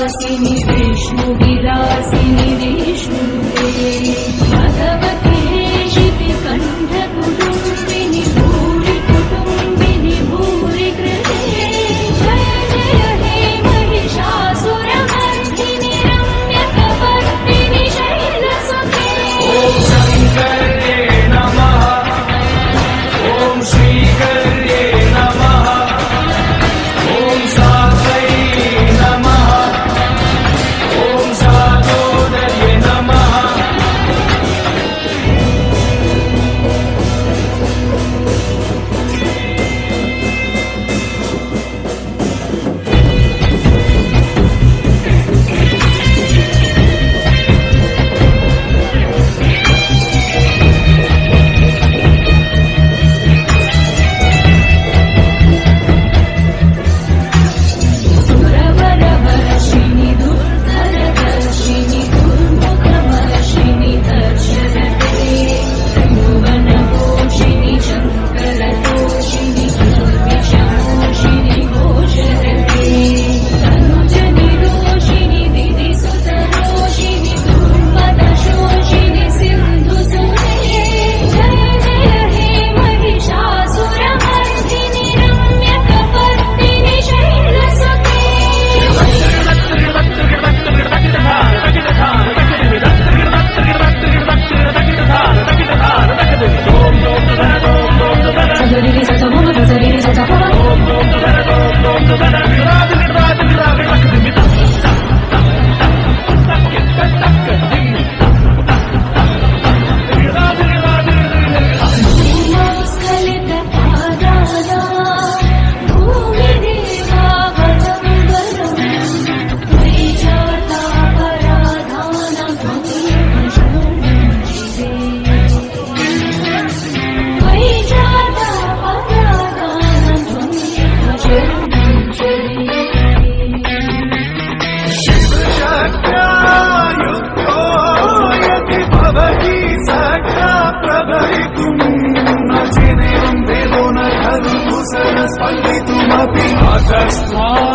वासिनि विष्णुविलासिनि विष्णुते भगवते शितिकण्ठकुटुम्बिनि भूरि कुटुम्बिनि भूरि कृते जय जय हे महिषासुरमर्दिनि रम्यकपर्दिनि शैलसुते ॐ शङ्कर्ये नमः ॐ श्रीकर्ये नमः ॐ सात्वै नमः ॐ सातोदये नमः सुरवरवर्षिणि दुर्धरदर्शिनि दुर्मुखवर्षिणि दर्शनते त्रिभुवनपोषिणि शङ्करतोषिणि दुर्विषमोषिणि घोषरते तनुजनिरोषिणि दिदिसुतरोषिणि दुर्मदशोषिणि सिन्धुसुते जय जय हे महिषासुरमर्दिनि रम्यकपर्दिनि शैलसुते సజరిరి సజమమ సజరిరి సజపమ భూమస్ఖలితపాదానా భూమిదేవా బలం బలం వైజాతాపరాధానం త్వమేవ శరణం శివే వైజాతాపరాధానం త్వమేవ శరణం శివే शिवशक्त्यायुक्तो यदि भवति सक्ता प्रभवितुं न चेदेवं वेदो न खलु सरस्पन्दितुमपि अकस्मात्